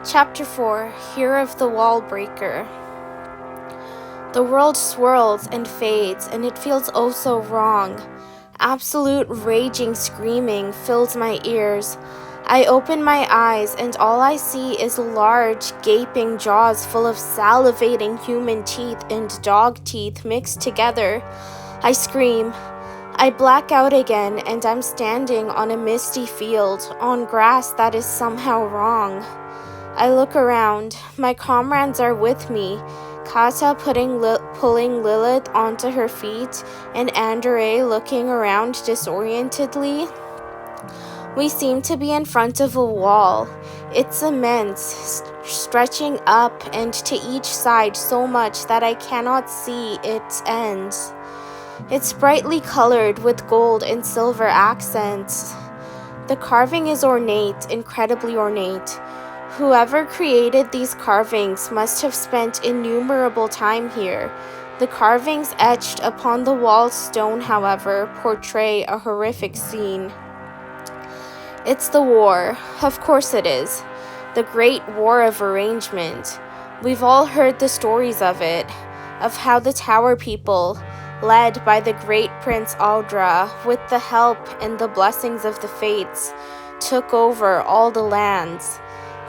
Chapter 4 Hear of the Wall Breaker. The world swirls and fades, and it feels oh so wrong. Absolute raging screaming fills my ears. I open my eyes, and all I see is large, gaping jaws full of salivating human teeth and dog teeth mixed together. I scream. I black out again, and I'm standing on a misty field, on grass that is somehow wrong. I look around. My comrades are with me. Kata pulling Lilith onto her feet, and Andre looking around disorientedly. We seem to be in front of a wall. It's immense, stretching up and to each side so much that I cannot see its ends. It's brightly colored with gold and silver accents. The carving is ornate, incredibly ornate. Whoever created these carvings must have spent innumerable time here. The carvings etched upon the wall's stone, however, portray a horrific scene. It's the war. Of course it is. The Great War of Arrangement. We've all heard the stories of it, of how the Towerpeople, led by the great Prince Aldra, with the help and the blessings of the Fates, took over all the lands.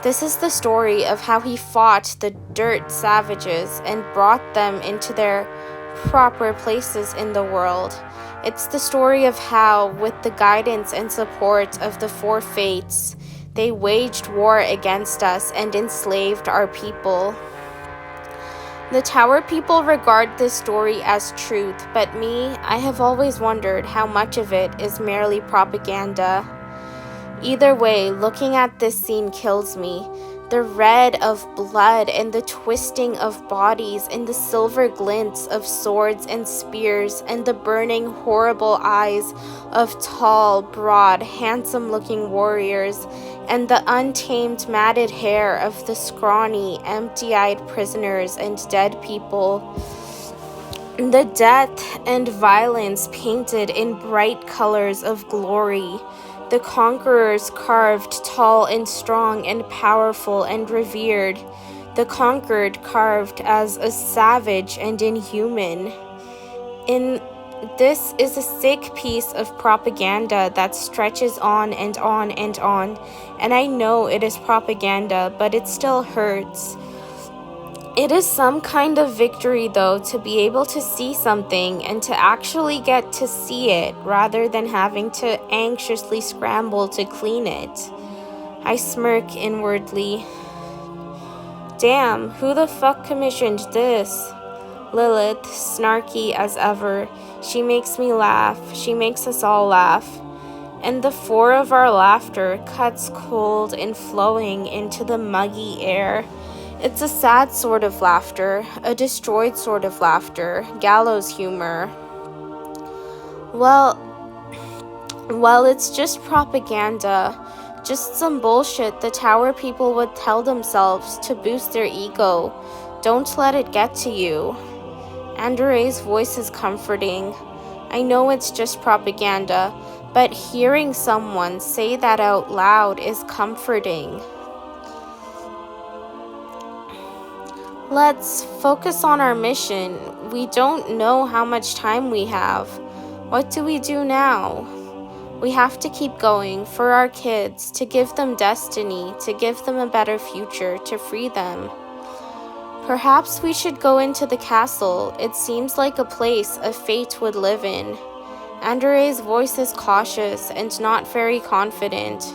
This is the story of how he fought the dirt savages and brought them into their proper places in the world. It's the story of how, with the guidance and support of the four fates, they waged war against us and enslaved our people. The Towerpeople regard this story as truth, but me, I have always wondered how much of it is merely propaganda. Either way, looking at this scene kills me. The red of blood and the twisting of bodies and the silver glints of swords and spears and the burning, horrible eyes of tall, broad, handsome-looking warriors and the untamed, matted hair of the scrawny, empty-eyed prisoners and dead people. The death and violence painted in bright colors of glory. The conquerors carved tall and strong and powerful and revered. The conquered carved as a savage and inhuman. This is a sick piece of propaganda that stretches on and on and on. And I know it is propaganda, but it still hurts. It is some kind of victory, though, to be able to see something and to actually get to see it rather than having to anxiously scramble to clean it. I smirk inwardly. Damn, who the fuck commissioned this? Lilith, snarky as ever. She makes me laugh. She makes us all laugh. And the four of our laughter cuts cold and flowing into the muggy air. It's a sad sort of laughter, a destroyed sort of laughter, gallows humor. Well, it's just propaganda, just some bullshit the Towerpeople would tell themselves to boost their ego. Don't let it get to you. Andre's voice is comforting. I know it's just propaganda, but hearing someone say that out loud is comforting. Let's focus on our mission. We don't know how much time we have. What do we do now? We have to keep going for our kids, to give them destiny, to give them a better future, to free them. Perhaps we should go into the castle. It seems like a place a fate would live in. Andre's voice is cautious and not very confident.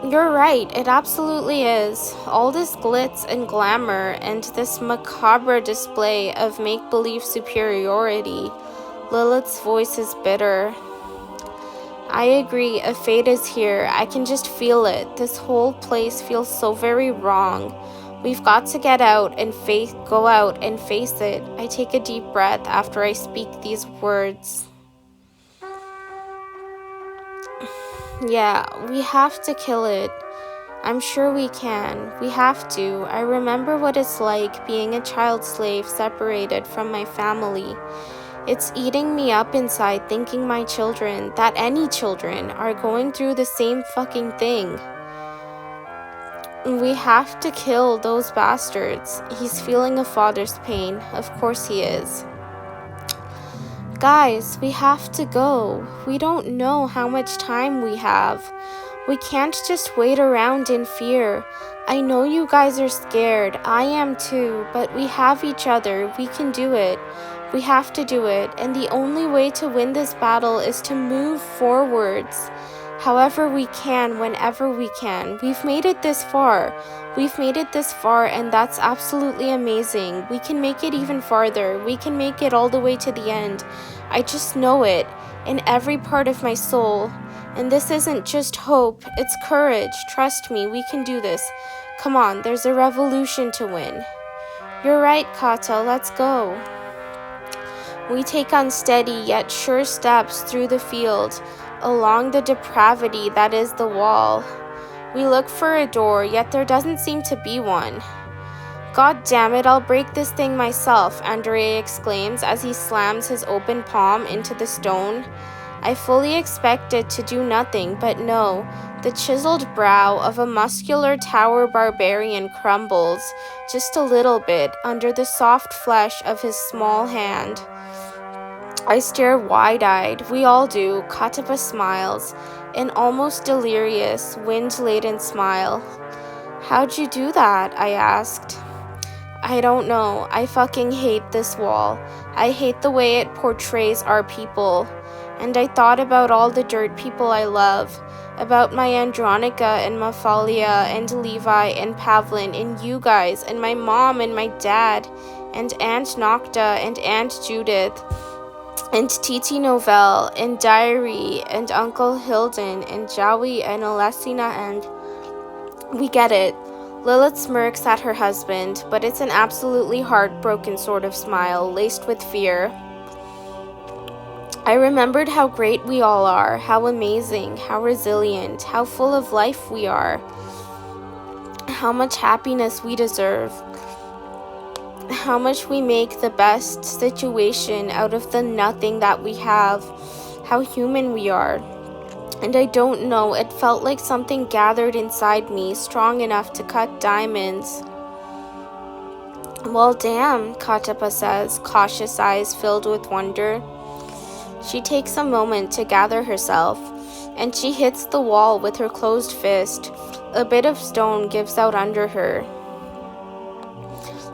You're right, it absolutely is. All this glitz and glamour and this macabre display of make-believe superiority. Lilith's voice is bitter. I agree, a fate is here. I can just feel it. This whole place feels so very wrong. We've got to get out and go out and face it. I take a deep breath after I speak these words. Yeah, we have to kill it. I'm sure we can. We have to. I remember what it's like being a child slave separated from my family. It's eating me up inside thinking my children, that any children, are going through the same fucking thing. We have to kill those bastards. He's feeling a father's pain. Of course he is. Guys, we have to go. We don't know how much time we have. We can't just wait around in fear. I know you guys are scared. I am too, but we have each other. We can do it. We have to do it, and the only way to win this battle is to move forwards. However we can, whenever we can. We've made it this far. And that's absolutely amazing. We can make it even farther. We can make it all the way to the end. I just know it, in every part of my soul. And this isn't just hope, it's courage. Trust me, we can do this. Come on, there's a revolution to win. You're right, Kata, let's go. We take unsteady yet sure steps through the field, along the depravity that is the wall. We look for a door, yet there doesn't seem to be one. God damn it, I'll break this thing myself, Andre exclaims as he slams his open palm into the stone. I fully expected to do nothing, but no. The chiseled brow of a muscular tower barbarian crumbles just a little bit under the soft flesh of his small hand. I stare wide-eyed. We all do. Katapa smiles, an almost delirious, wind-laden smile. How'd you do that? I asked. I don't know. I fucking hate this wall. I hate the way it portrays our people. And I thought about all the dirt people I love, about my Andronica and Mafalia and Levi and Pavlin and you guys and my mom and my dad and Aunt Nocta and Aunt Judith and Titi Novelle and Diary and Uncle Hilden and Jowie and Alessina and... We get it. Lilith smirks at her husband, but it's an absolutely heartbroken sort of smile, laced with fear. I remembered how great we all are, how amazing, how resilient, how full of life we are, how much happiness we deserve, how much we make the best situation out of the nothing that we have, how human we are. And I don't know, it felt like something gathered inside me, strong enough to cut diamonds. Well, damn, Katapa says, cautious eyes filled with wonder. She takes a moment to gather herself, and she hits the wall with her closed fist. A bit of stone gives out under her.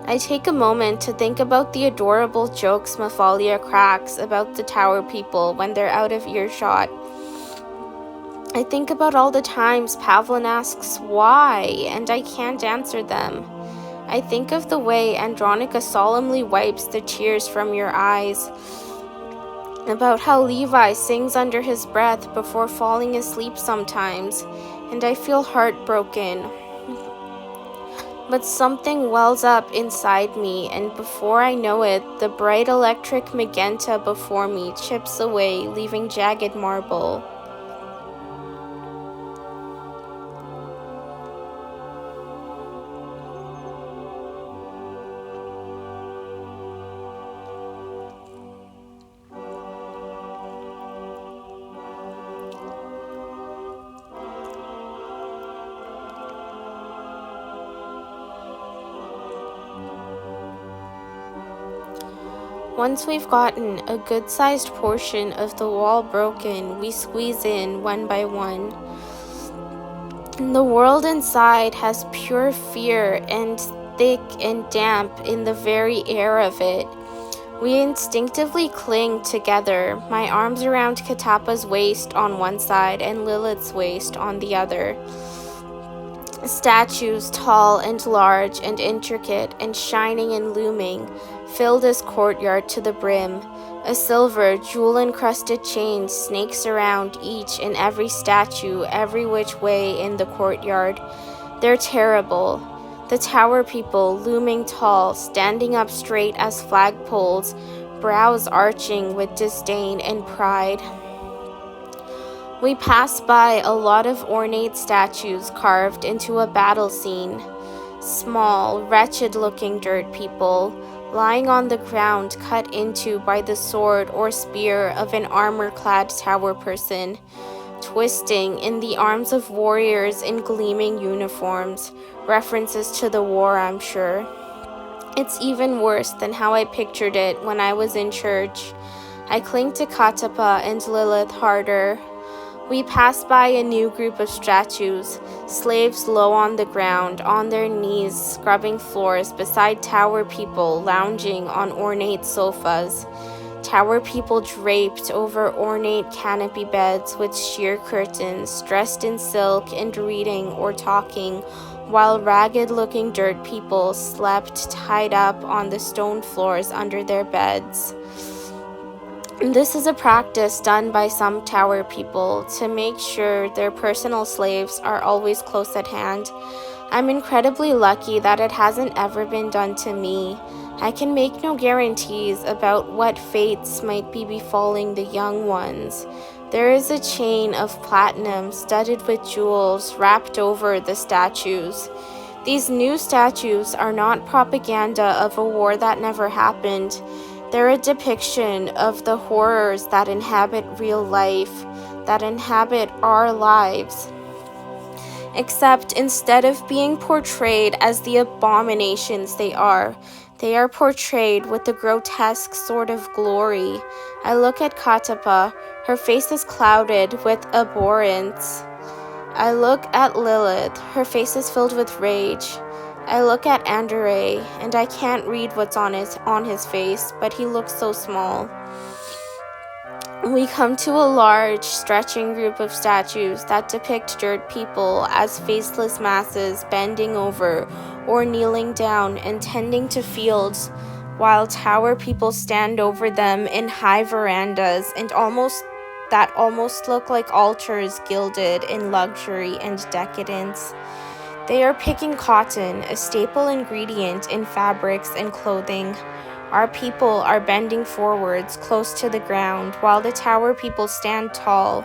I take a moment to think about the adorable jokes Mafalia cracks about the Towerpeople when they're out of earshot. I think about all the times Pavlin asks why, and I can't answer them. I think of the way Andronica solemnly wipes the tears from your eyes, about how Levi sings under his breath before falling asleep sometimes, and I feel heartbroken. But something wells up inside me, and before I know it, the bright electric magenta before me chips away, leaving jagged marble. Once we've gotten a good-sized portion of the wall broken, we squeeze in one by one. The world inside has pure fear and thick and damp in the very air of it. We instinctively cling together, my arms around Katapa's waist on one side and Lilith's waist on the other. Statues, tall and large and intricate and shining and looming, fill this courtyard to the brim. A silver, jewel-encrusted chain snakes around each and every statue every which way in the courtyard. They're terrible. The Towerpeople, looming tall, standing up straight as flagpoles, brows arching with disdain and pride. We pass by a lot of ornate statues carved into a battle scene. Small, wretched-looking dirt people, lying on the ground cut into by the sword or spear of an armor-clad tower person. twisting in the arms of warriors in gleaming uniforms. References to the war, I'm sure. It's even worse than how I pictured it when I was in church. I cling to Katapa and Lilith harder. We pass by a new group of statues, slaves low on the ground, on their knees, scrubbing floors beside tower people lounging on ornate sofas. Tower people draped over ornate canopy beds with sheer curtains, dressed in silk and reading or talking, while ragged-looking dirt people slept tied up on the stone floors under their beds. This is a practice done by some tower people to make sure their personal slaves are always close at hand. I'm incredibly lucky that it hasn't ever been done to me. I can make no guarantees about what fates might be befalling the young ones. There is a chain of platinum studded with jewels wrapped over the statues. These new statues are not propaganda of a war that never happened. They're a depiction of the horrors that inhabit real life, that inhabit our lives. Except instead of being portrayed as the abominations they are portrayed with a grotesque sort of glory. I look at Katapa, her face is clouded with abhorrence. I look at Lilith, her face is filled with rage. I look at Andere, and I can't read what's on his face, but he looks so small. We come to a large, stretching group of statues that depict dirt people as faceless masses bending over or kneeling down and tending to fields, while tower people stand over them in high verandas and almost look like altars gilded in luxury and decadence. They are picking cotton, a staple ingredient in fabrics and clothing. Our people are bending forwards, close to the ground, while the tower people stand tall.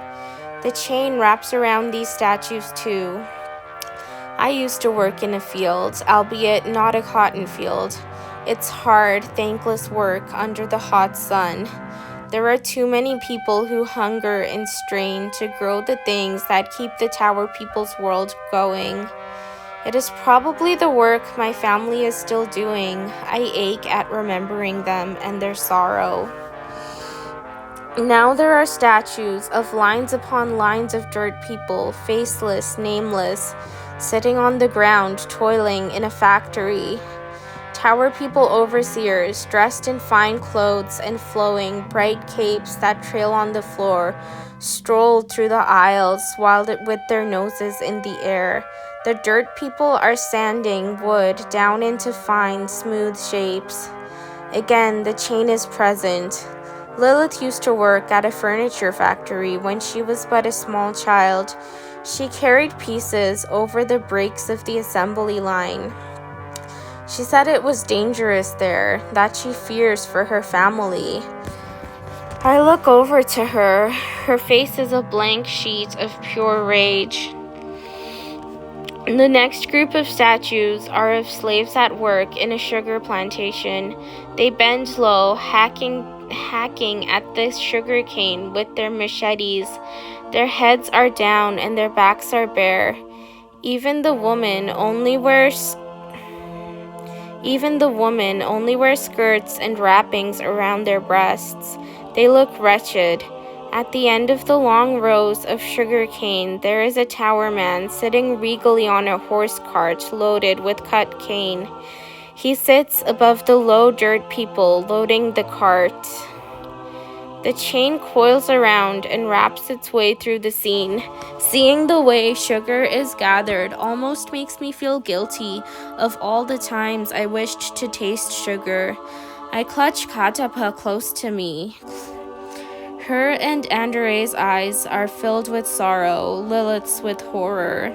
The chain wraps around these statues too. I used to work in a field, albeit not a cotton field. It's hard, thankless work under the hot sun. There are too many people who hunger and strain to grow the things that keep the tower people's world going. It is probably the work my family is still doing. I ache at remembering them and their sorrow. Now there are statues of lines upon lines of dirt people, faceless, nameless, sitting on the ground, toiling in a factory. Tower people overseers, dressed in fine clothes and flowing, bright capes that trail on the floor, strolled through the aisles with their noses in the air. The dirt people are sanding wood down into fine, smooth shapes. Again, the chain is present. Lilith used to work at a furniture factory when she was but a small child. She carried pieces over the breaks of the assembly line. She said it was dangerous there, that she fears for her family. I look over to her. Her face is a blank sheet of pure rage. The next group of statues are of slaves at work in a sugar plantation. They bend low, hacking at the sugar cane with their machetes. Their heads are down and their backs are bare. Even the woman only wears skirts and wrappings around their breasts. They look wretched. At the end of the long rows of sugar cane, there is a tower man sitting regally on a horse cart loaded with cut cane. He sits above the low dirt people loading the cart. The chain coils around and wraps its way through the scene. Seeing the way sugar is gathered almost makes me feel guilty of all the times I wished to taste sugar. I clutch Katapa close to me. Her and Andere's eyes are filled with sorrow, Lilith's with horror.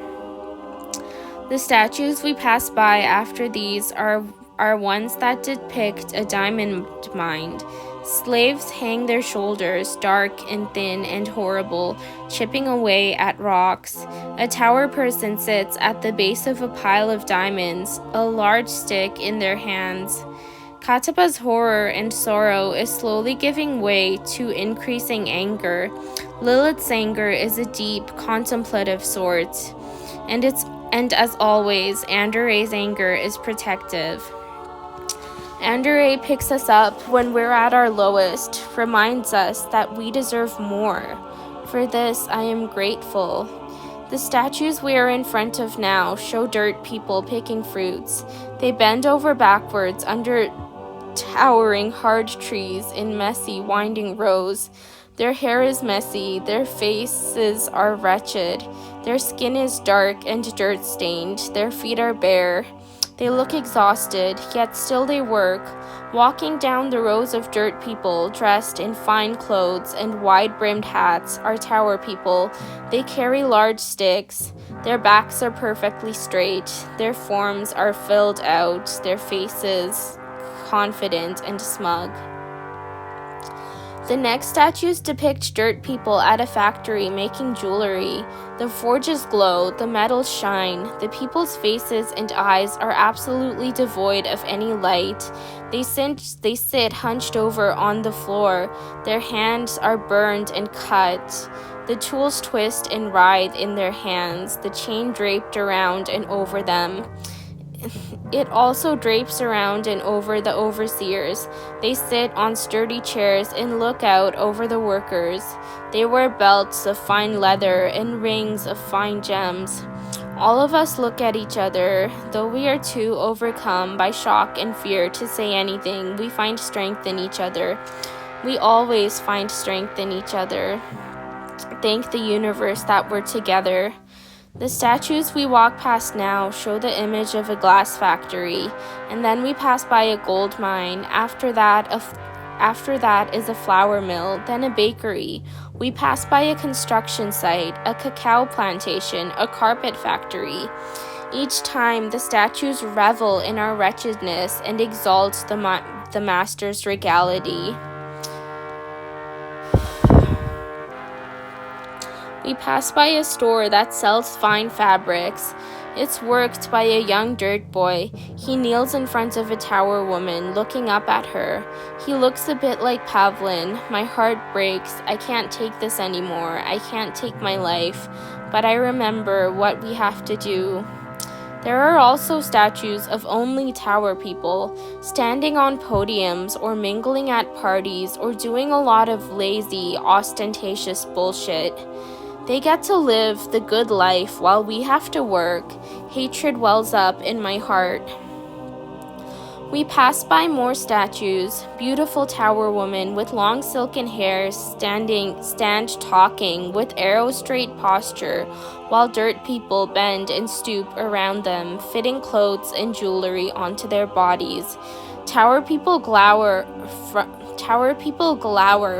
The statues we pass by after these are ones that depict a diamond mine. Slaves hang their shoulders, dark and thin and horrible, chipping away at rocks. A tower person sits at the base of a pile of diamonds, a large stick in their hands. Katapa's horror and sorrow is slowly giving way to increasing anger. Lilith's anger is a deep, contemplative sort, and as always, Andere's anger is protective. Andere picks us up when we're at our lowest, reminds us that we deserve more. For this, I am grateful. The statues we are in front of now show dirt people picking fruits. They bend over backwards under towering hard trees in messy, winding rows. Their hair is messy, their faces are wretched, their skin is dark and dirt-stained, their feet are bare. They look exhausted, yet still they work, walking down the rows of dirt people dressed in fine clothes and wide-brimmed hats are tower people. They carry large sticks. Their backs are perfectly straight. Their forms are filled out, their faces confident and smug. The next statues depict dirt people at a factory making jewelry. The forges glow, the metals shine, the people's faces and eyes are absolutely devoid of any light. They sit hunched over on the floor. Their hands are burned and cut. The tools twist and writhe in their hands, the chain draped around and over them. It also drapes around and over the overseers. They sit on sturdy chairs and look out over the workers. They wear belts of fine leather and rings of fine gems. All of us look at each other. Though we are too overcome by shock and fear to say anything, we find strength in each other. We always find strength in each other. Thank the universe that we're together. The statues we walk past now show the image of a glass factory, and then we pass by a gold mine. After that is a flour mill, then a bakery. We pass by a construction site, a cacao plantation, a carpet factory. Each time, the statues revel in our wretchedness and exalt the master's regality. We pass by a store that sells fine fabrics. It's worked by a young dirt boy. He kneels in front of a tower woman, looking up at her. He looks a bit like Pavlin. My heart breaks. I can't take this anymore. I can't take my life. But I remember what we have to do. There are also statues of only tower people, standing on podiums or mingling at parties or doing a lot of lazy, ostentatious bullshit. They get to live the good life while we have to work. Hatred wells up in my heart. We pass by more statues. Beautiful tower women with long silken hair stand talking with arrow straight posture, while dirt people bend and stoop around them, fitting clothes and jewelry onto their bodies. Tower people glower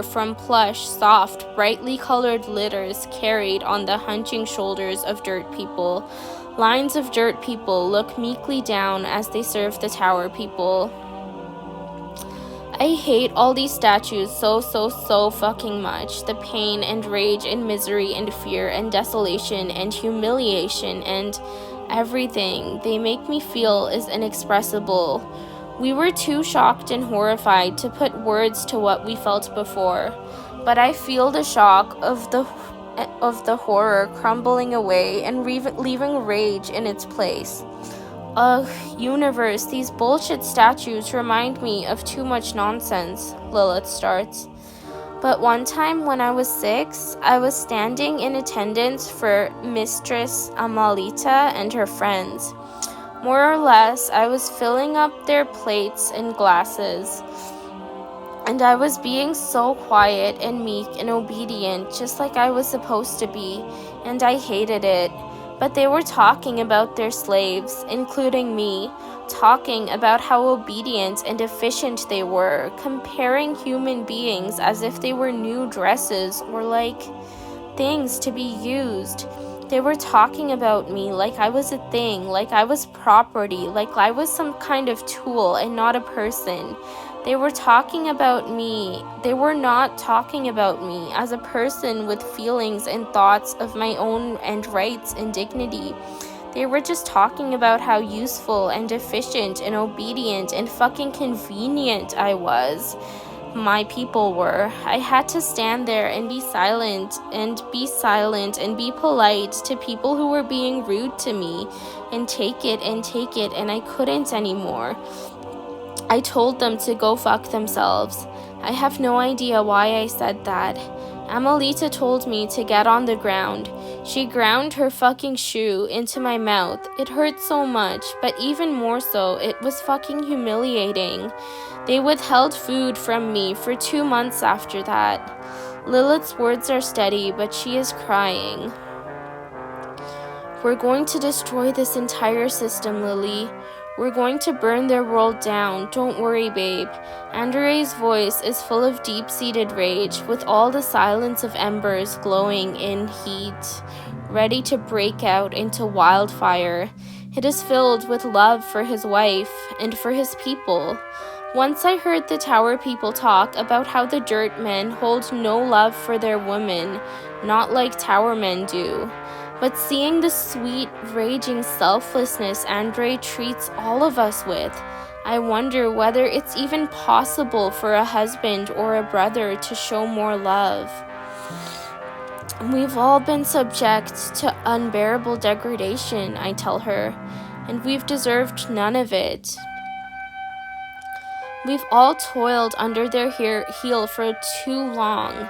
from plush, soft, brightly colored litters carried on the hunching shoulders of dirt people. Lines of dirt people look meekly down as they serve the tower people. I hate all these statues so fucking much. The pain and rage and misery and fear and desolation and humiliation and everything they make me feel is inexpressible. We were too shocked and horrified to put words to what we felt before, but I feel the shock of the horror crumbling away and leaving rage in its place. Ugh, universe, these bullshit statues remind me of too much nonsense, Lilith starts. But one time when I was 6, I was standing in attendance for Mistress Amalita and her friends. More or less, I was filling up their plates and glasses, and I was being so quiet and meek and obedient, just like I was supposed to be, and I hated it. But they were talking about their slaves, including me, talking about how obedient and efficient they were, comparing human beings as if they were new dresses or like things to be used. They were talking about me like I was a thing, like I was property, like I was some kind of tool and not a person. They were talking about me. They were not talking about me as a person with feelings and thoughts of my own and rights and dignity. They were just talking about how useful and efficient and obedient and fucking convenient I was. My people were. I had to stand there and be silent and be polite to people who were being rude to me and take it, and I couldn't anymore. I told them to go fuck themselves. I have no idea why I said that. Amelita told me to get on the ground. She ground her fucking shoe into my mouth. It hurt so much, but even more so, it was fucking humiliating. They withheld food from me for 2 months after that. Lilith's words are steady, but she is crying. We're going to destroy this entire system, Lily. We're going to burn their world down. Don't worry, babe. Andre's voice is full of deep-seated rage, with all the silence of embers glowing in heat, ready to break out into wildfire. It is filled with love for his wife and for his people. Once I heard the Towerpeople talk about how the dirt men hold no love for their women, not like tower men do. But seeing the sweet, raging selflessness Andre treats all of us with, I wonder whether it's even possible for a husband or a brother to show more love. We've all been subject to unbearable degradation, I tell her, and we've deserved none of it. We've all toiled under their heel for too long,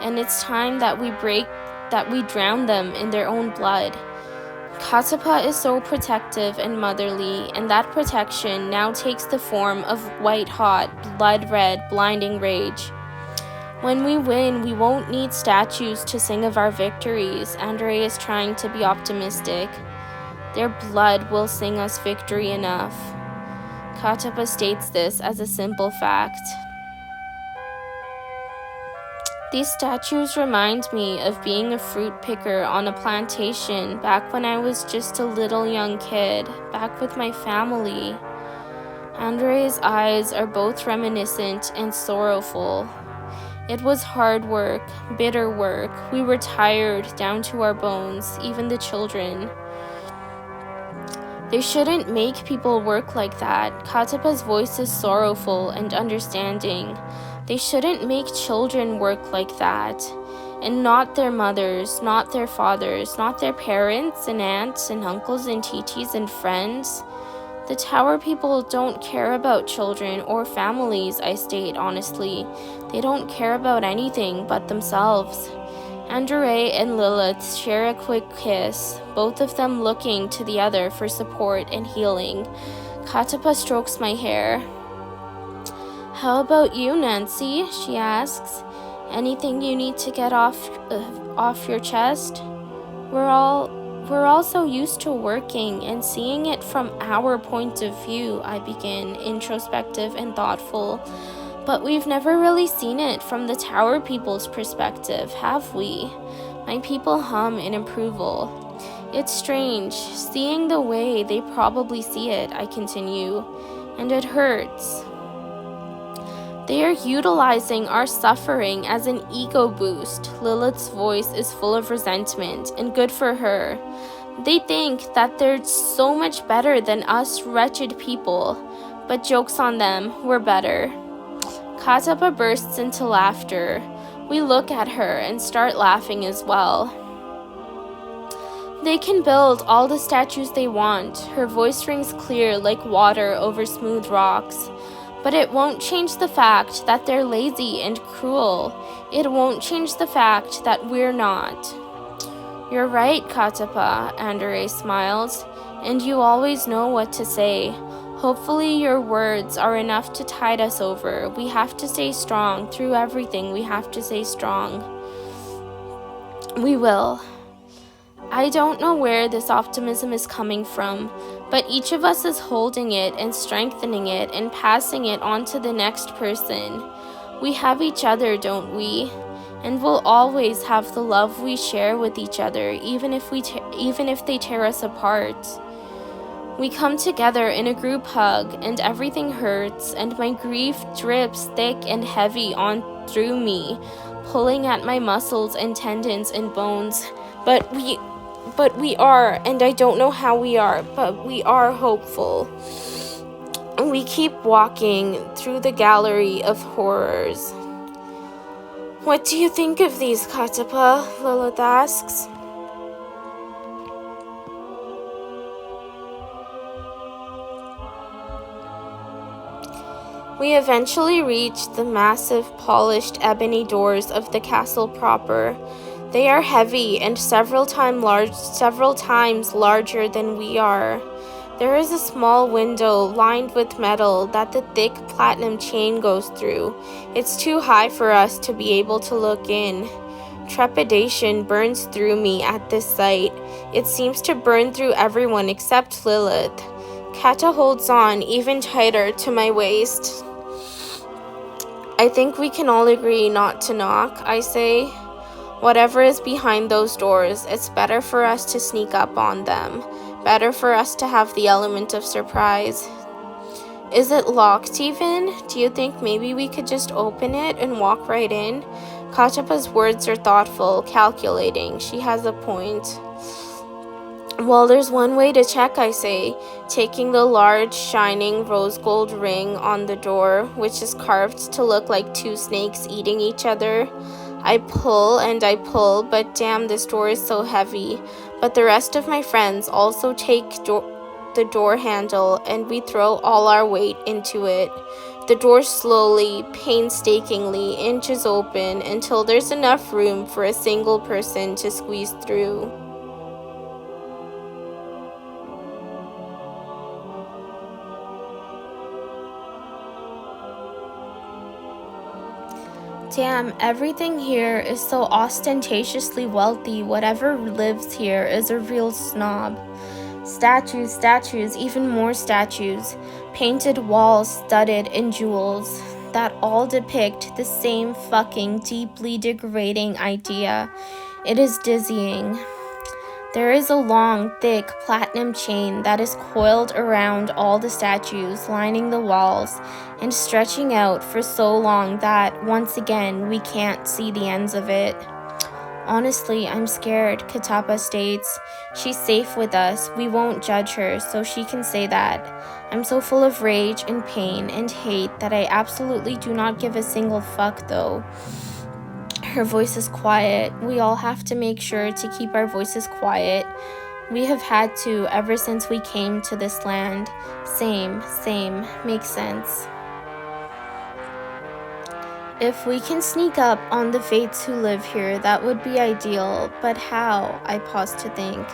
and it's time that we drown them in their own blood. Katapa is so protective and motherly, and that protection now takes the form of white-hot, blood-red, blinding rage. When we win, we won't need statues to sing of our victories. Andre is trying to be optimistic. Their blood will sing us victory enough. Katapa states this as a simple fact. These statues remind me of being a fruit picker on a plantation back when I was just a little young kid, back with my family. Andre's eyes are both reminiscent and sorrowful. It was hard work, bitter work. We were tired down to our bones, even the children. They shouldn't make people work like that. Katapa's voice is sorrowful and understanding. They shouldn't make children work like that. And not their mothers, not their fathers, not their parents and aunts and uncles and titis and friends. The Towerpeople don't care about children or families, I state honestly. They don't care about anything but themselves. Andre and Lilith share a quick kiss, both of them looking to the other for support and healing. Katapa strokes my hair. How about you, Nancee? She asks. Anything you need to get off your chest? We're all so used to working and seeing it from our point of view, I begin, introspective and thoughtful. But we've never really seen it from the Towerpeople's perspective, have we? My people hum in approval. It's strange, seeing the way they probably see it, I continue, and it hurts. They are utilizing our suffering as an ego boost. Lilith's voice is full of resentment, and good for her. They think that they're so much better than us wretched people, but joke's on them, we're better. Katapa bursts into laughter. We look at her and start laughing as well. They can build all the statues they want. Her voice rings clear like water over smooth rocks. But it won't change the fact that they're lazy and cruel. It won't change the fact that we're not. You're right, Katapa, Andre smiles, and you always know what to say. Hopefully your words are enough to tide us over. We have to stay strong. Through everything, we have to stay strong. We will. I don't know where this optimism is coming from, but each of us is holding it and strengthening it and passing it on to the next person. We have each other, don't we? And we'll always have the love we share with each other, even if they tear us apart. We come together in a group hug, and everything hurts, and my grief drips thick and heavy on through me, pulling at my muscles and tendons and bones. But But we are, and I don't know how we are, but we are hopeful. We keep walking through the gallery of horrors. What do you think of these, Katapa? Lilith asks. We eventually reach the massive polished ebony doors of the castle proper. They are heavy and several times larger than we are. There is a small window lined with metal that the thick platinum chain goes through. It's too high for us to be able to look in. Trepidation burns through me at this sight. It seems to burn through everyone except Lilith. Kata holds on even tighter to my waist. I think we can all agree not to knock, I say. Whatever is behind those doors, it's better for us to sneak up on them. Better for us to have the element of surprise. Is it locked even? Do you think maybe we could just open it and walk right in? Kachapa's words are thoughtful, calculating. She has a point. Well, there's one way to check, I say, taking the large, shining rose gold ring on the door, which is carved to look like two snakes eating each other. I pull and I pull, but damn, this door is so heavy. But the rest of my friends also take the door handle, and we throw all our weight into it. The door slowly, painstakingly inches open until there's enough room for a single person to squeeze through. Damn, everything here is so ostentatiously wealthy. Whatever lives here is a real snob. Statues, even more statues. Painted walls studded in jewels that all depict the same fucking deeply degrading idea. It is dizzying. There is a long, thick platinum chain that is coiled around all the statues, lining the walls, and stretching out for so long that, once again, we can't see the ends of it. Honestly, I'm scared, Katapa states. She's safe with us. We won't judge her, so she can say that. I'm so full of rage and pain and hate that I absolutely do not give a single fuck, though. Her voice is quiet. We all have to make sure to keep our voices quiet. We have had to ever since we came to this land. Same. Makes sense. If we can sneak up on the fates who live here, that would be ideal. But how? I pause to think.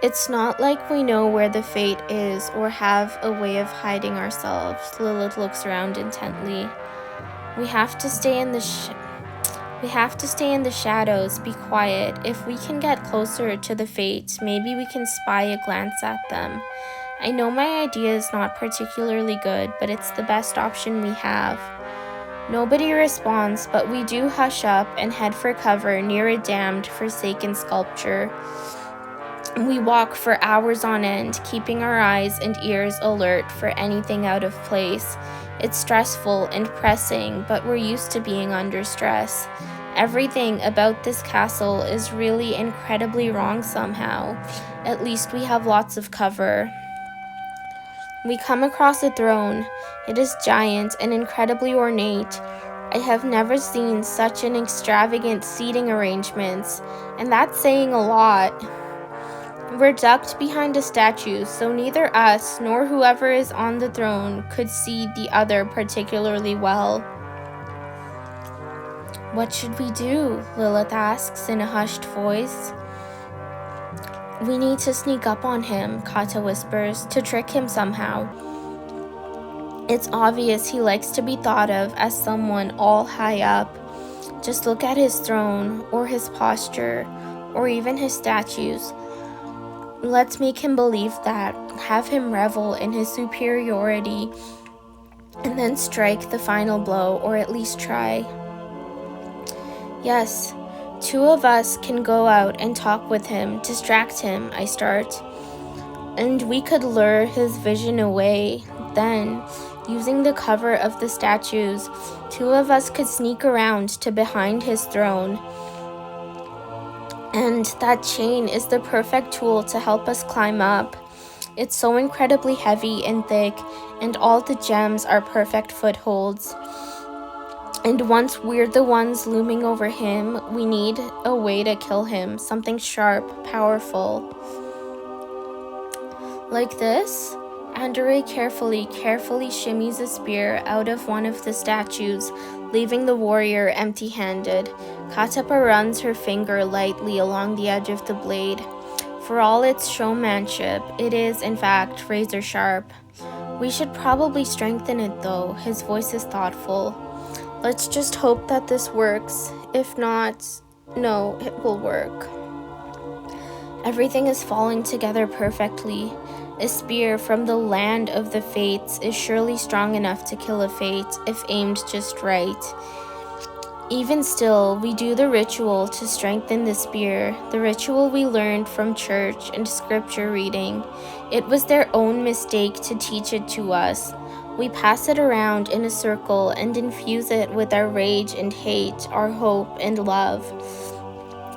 It's not like we know where the fate is or have a way of hiding ourselves. Lilith looks around intently. We have to stay in the shadows, be quiet. If we can get closer to the fates, maybe we can spy a glance at them. I know my idea is not particularly good, but it's the best option we have. Nobody responds, but we do hush up and head for cover near a damned, forsaken sculpture. We walk for hours on end, keeping our eyes and ears alert for anything out of place. It's stressful and pressing, but we're used to being under stress. Everything about this castle is really incredibly wrong somehow. At least we have lots of cover. We come across a throne. It is giant and incredibly ornate. I have never seen such an extravagant seating arrangements, and that's saying a lot. We're ducked behind a statue, so neither us nor whoever is on the throne could see the other particularly well. What should we do? Lilith asks in a hushed voice. We need to sneak up on him, Kata whispers, to trick him somehow. It's obvious he likes to be thought of as someone all high up. Just look at his throne, or his posture, or even his statues. Let's make him believe that, have him revel in his superiority, and then strike the final blow, or at least try. Yes, 2 of us can go out and talk with him, distract him, I start. And we could lure his vision away. Then, using the cover of the statues, 2 of us could sneak around to behind his throne. And that chain is the perfect tool to help us climb up. It's so incredibly heavy and thick, and all the gems are perfect footholds. And once we're the ones looming over him, we need a way to kill him, something sharp, powerful. Like this? Andare carefully shimmies a spear out of one of the statues, leaving the warrior empty-handed. Katapa runs her finger lightly along the edge of the blade. For all its showmanship, it is, in fact, razor-sharp. We should probably strengthen it, though. His voice is thoughtful. Let's just hope that this works. If not, no, it will work. Everything is falling together perfectly. A spear from the land of the fates is surely strong enough to kill a fate if aimed just right. Even still, we do the ritual to strengthen the spear, the ritual we learned from church and scripture reading. It was their own mistake to teach it to us. We pass it around in a circle and infuse it with our rage and hate, our hope and love,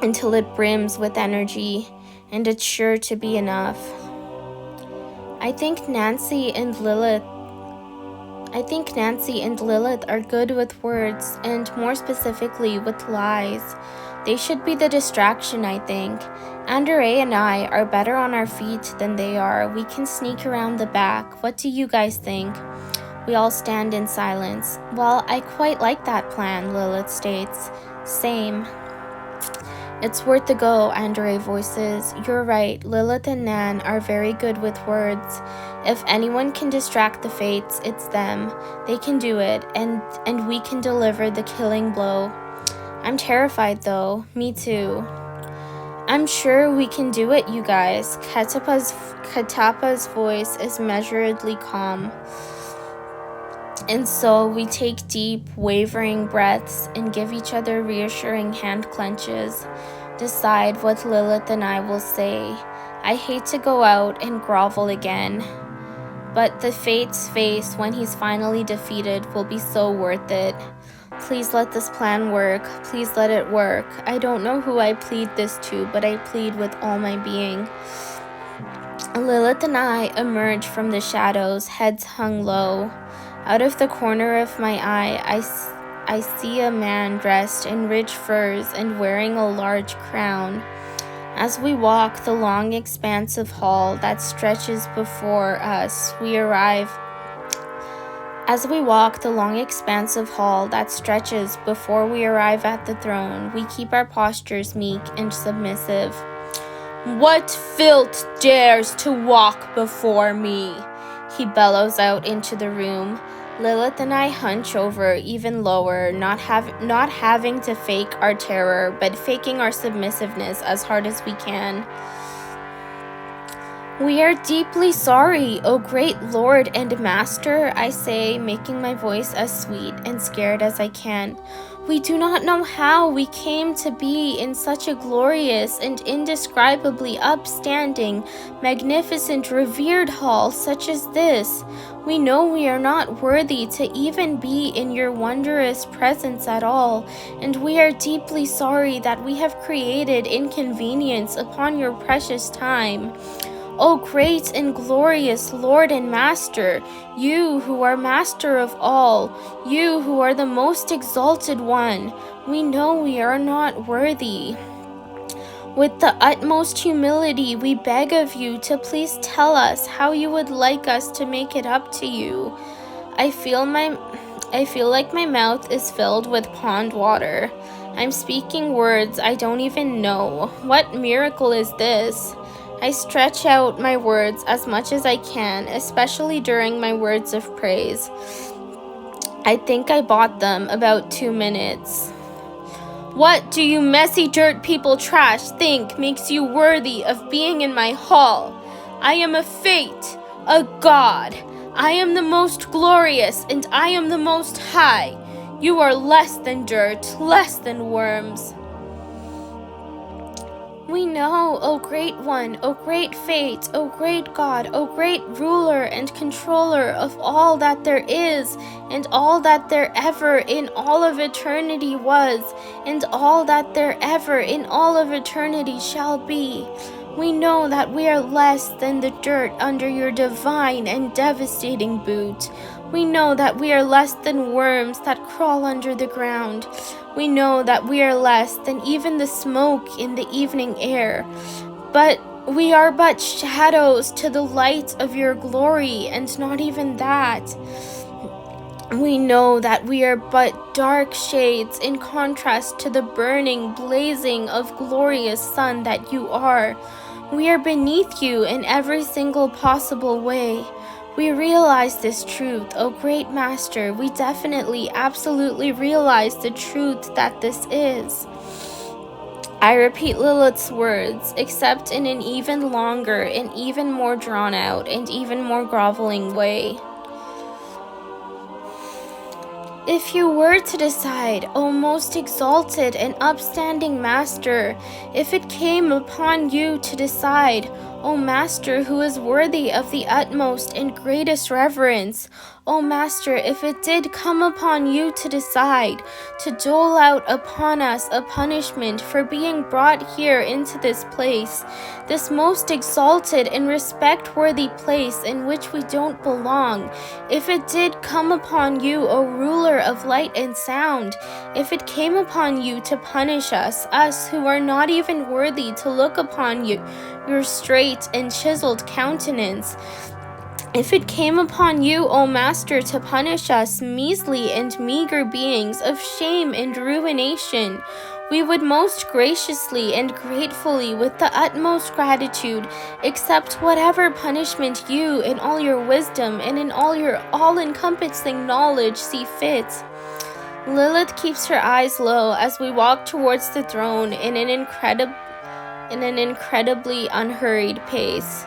until it brims with energy, and it's sure to be enough. I think Nancee and Lilith are good with words, and more specifically with lies. They should be the distraction, I think. Andare and I are better on our feet than they are. We can sneak around the back. What do you guys think? We all stand in silence. Well, I quite like that plan, Lilith states. Same. It's worth a go, Andare voices. You're right, Lilith and Nan are very good with words. If anyone can distract the fates, it's them. They can do it, and we can deliver the killing blow. I'm terrified, though. Me too. I'm sure we can do it, you guys. Katapa's voice is measuredly calm. And so we take deep, wavering breaths and give each other reassuring hand clenches. Decide what Lilith and I will say. I hate to go out and grovel again, but the fate's face when he's finally defeated will be so worth it. Please let this plan work. Please let it work. I don't know who I plead this to, but I plead with all my being. Lilith and I emerge from the shadows, heads hung low. Out of the corner of my eye, I see a man dressed in rich furs and wearing a large crown. As we walk the long expansive hall that stretches before us, we arrive at the throne, we keep our postures meek and submissive. What filth dares to walk before me? He bellows out into the room. Lilith and I hunch over even lower, not having to fake our terror, but faking our submissiveness as hard as we can. We are deeply sorry, O great Lord and Master, I say, making my voice as sweet and scared as I can. We do not know how we came to be in such a glorious and indescribably upstanding, magnificent, revered hall such as this. We know we are not worthy to even be in your wondrous presence at all, and we are deeply sorry that we have created inconvenience upon your precious time. O great and glorious Lord and Master, you who are Master of all, you who are the most exalted one, we know we are not worthy. With the utmost humility, we beg of you to please tell us how you would like us to make it up to you. I feel like my mouth is filled with pond water. I'm speaking words I don't even know. What miracle is this? I stretch out my words as much as I can, especially during my words of praise. I think I bought them about 2 minutes. What do you messy dirt people trash think makes you worthy of being in my hall? I am a fate, a god. I am the most glorious, and I am the most high. You are less than dirt, less than worms. We know, O Great One, O Great Fate, O Great God, O Great Ruler and Controller of all that there is, and all that there ever in all of eternity was, and all that there ever in all of eternity shall be. We know that we are less than the dirt under your divine and devastating boot. We know that we are less than worms that crawl under the ground. We know that we are less than even the smoke in the evening air. But we are but shadows to the light of your glory, and not even that. We know that we are but dark shades in contrast to the burning, blazing of glorious sun that you are. We are beneath you in every single possible way. We realize this truth, O great Master. We definitely, absolutely realize the truth that this is. I repeat Lilith's words, except in an even longer and even more drawn out and even more groveling way. If you were to decide, O most exalted and upstanding Master, if it came upon you to decide, O Master who is worthy of the utmost and greatest reverence, O Master, if it did come upon you to decide, to dole out upon us a punishment for being brought here into this place, this most exalted and respect-worthy place in which we don't belong, if it did come upon you, O ruler of light and sound, if it came upon you to punish us who are not even worthy to look upon you, your straight and chiseled countenance, if it came upon you, O Master, to punish us, measly and meager beings of shame and ruination, we would most graciously and gratefully, with the utmost gratitude, accept whatever punishment you, in all your wisdom and in all your all-encompassing knowledge, see fit. Lilith keeps her eyes low as we walk towards the throne in an incredibly unhurried pace.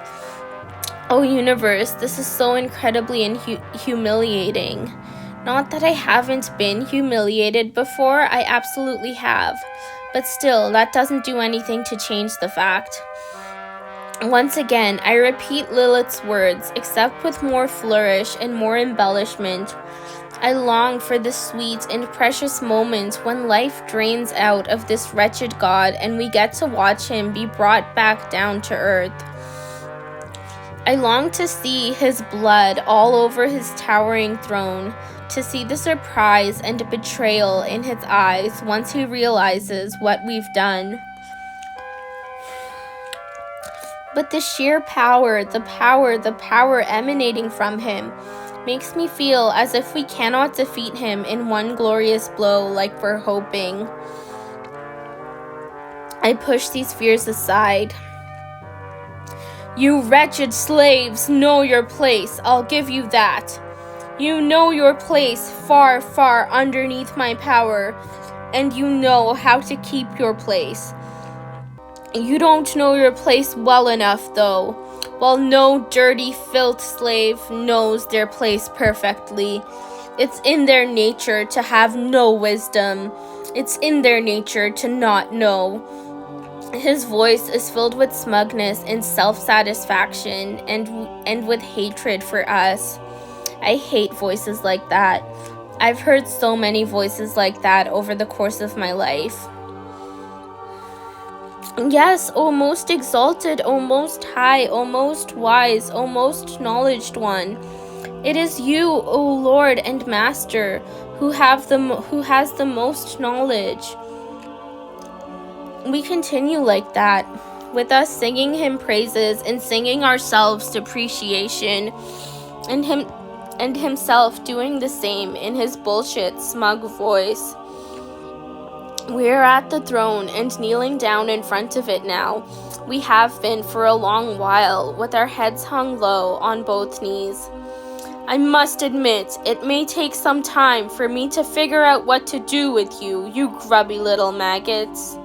Oh universe, this is so incredibly humiliating. Not that I haven't been humiliated before, I absolutely have. But still, that doesn't do anything to change the fact. Once again, I repeat Lilith's words, except with more flourish and more embellishment. I long for the sweet and precious moment when life drains out of this wretched god and we get to watch him be brought back down to earth. I long to see his blood all over his towering throne, to see the surprise and betrayal in his eyes once he realizes what we've done. But the sheer power, the power emanating from him makes me feel as if we cannot defeat him in one glorious blow like we're hoping. I push these fears aside. You wretched slaves know your place, I'll give you that. You know your place far, far underneath my power, and you know how to keep your place. You don't know your place well enough, though. While no dirty filth slave knows their place perfectly. It's in their nature to have no wisdom. It's in their nature to not know. His voice is filled with smugness and self-satisfaction and with hatred for us. I hate voices like that. I've heard so many voices like that over the course of my life. Yes, O most exalted, O most high, O most wise, O most knowledged one. It is you, O Lord and Master, who has the most knowledge. We continue like that, with us singing him praises and singing ourselves depreciation, and himself doing the same in his bullshit, smug voice. We are at the throne and kneeling down in front of it now. We have been for a long while, with our heads hung low on both knees. I must admit, it may take some time for me to figure out what to do with you, you grubby little maggots.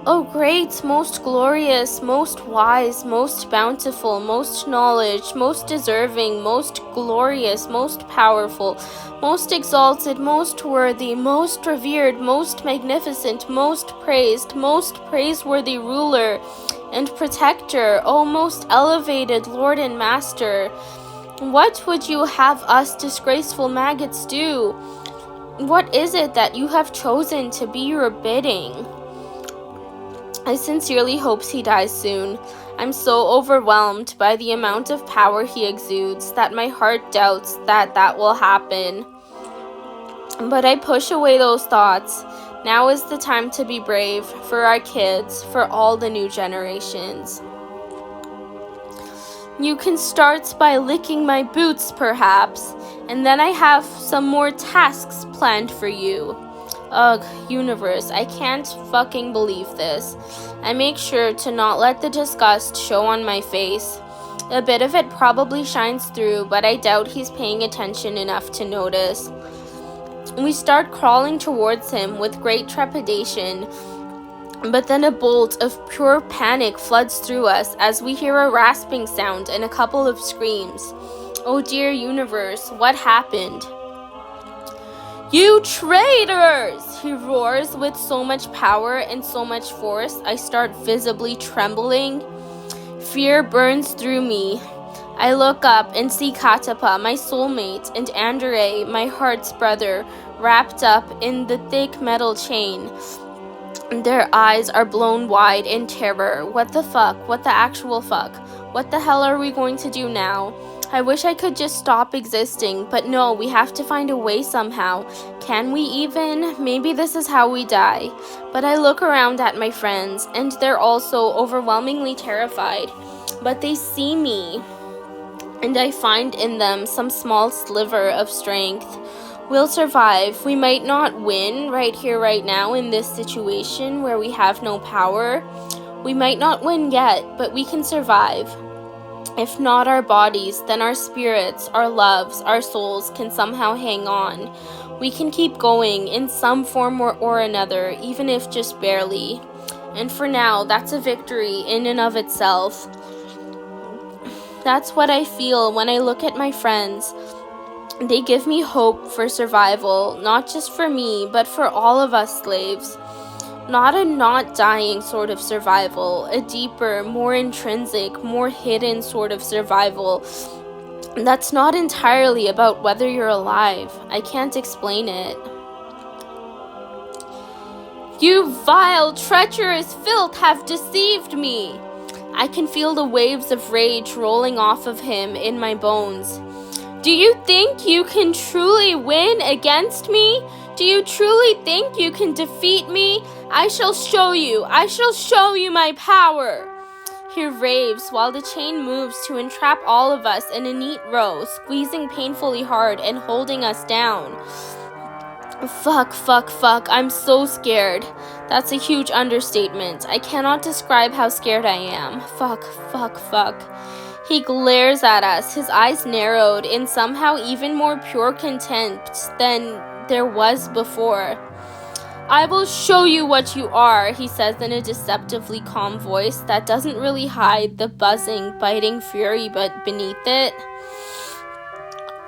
O great, most glorious, most wise, most bountiful, most knowledge, most deserving, most glorious, most powerful, most exalted, most worthy, most revered, most magnificent, most praised, most praiseworthy ruler and protector, O most elevated Lord and Master, what would you have us disgraceful maggots do? What is it that you have chosen to be your bidding? I sincerely hope he dies soon. I'm so overwhelmed by the amount of power he exudes that my heart doubts that will happen. But I push away those thoughts. Now is the time to be brave, for our kids, for all the new generations. You can start by licking my boots, perhaps, and then I have some more tasks planned for you. Ugh, universe, I can't fucking believe this. I make sure to not let the disgust show on my face. A bit of it probably shines through, but I doubt he's paying attention enough to notice. We start crawling towards him with great trepidation, but then a bolt of pure panic floods through us as we hear a rasping sound and a couple of screams. Oh dear universe, what happened? You traitors! He roars with so much power and so much force, I start visibly trembling. Fear burns through me. I look up and see Katapa, my soulmate, and Andre, my heart's brother, wrapped up in the thick metal chain. Their eyes are blown wide in terror. What the fuck? What the actual fuck? What the hell are we going to do now? I wish I could just stop existing, but no, we have to find a way somehow. Can we even? Maybe this is how we die. But I look around at my friends, and they're also overwhelmingly terrified. But they see me, and I find in them some small sliver of strength. We'll survive. We might not win right here, right now, in this situation where we have no power. We might not win yet, but we can survive. If not our bodies, then our spirits, our loves, our souls can somehow hang on. We can keep going in some form or another, even if just barely. And for now, that's a victory in and of itself. That's what I feel when I look at my friends. They give me hope for survival, not just for me, but for all of us slaves. Not a not dying sort of survival, a deeper, more intrinsic, more hidden sort of survival. That's not entirely about whether you're alive. I can't explain it. You vile, treacherous filth have deceived me. I can feel the waves of rage rolling off of him in my bones. Do you think you can truly win against me? Do you truly think you can defeat me? I shall show you. I shall show you my power. He raves while the chain moves to entrap all of us in a neat row, squeezing painfully hard and holding us down. Fuck, fuck, fuck. I'm so scared. That's a huge understatement. I cannot describe how scared I am. Fuck, fuck, fuck. He glares at us, his eyes narrowed in somehow even more pure contempt than there was before. I will show you what you are, he says in a deceptively calm voice that doesn't really hide the buzzing, biting fury but beneath it.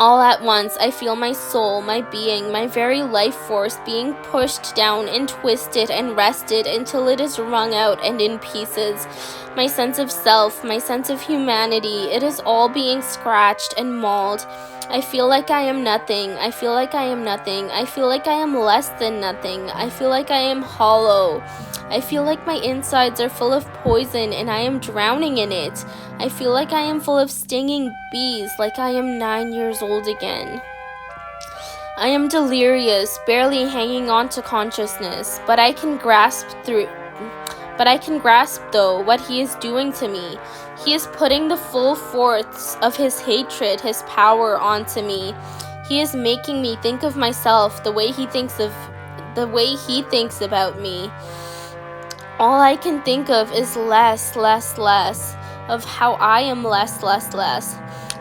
All at once, I feel my soul, my being, my very life force being pushed down and twisted and wrested until it is wrung out and in pieces. My sense of self, my sense of humanity, it is all being scratched and mauled. I feel like I am nothing. I feel like I am nothing. I feel like I am less than nothing. I feel like I am hollow. I feel like my insides are full of poison and I am drowning in it. I feel like I am full of stinging bees, like I am 9 years old again. I am delirious, barely hanging on to consciousness, but I can grasp though what he is doing to me. He is putting the full force of his hatred, his power onto me. He is making me think of myself the way he thinks about me. All I can think of is less, of how I am less,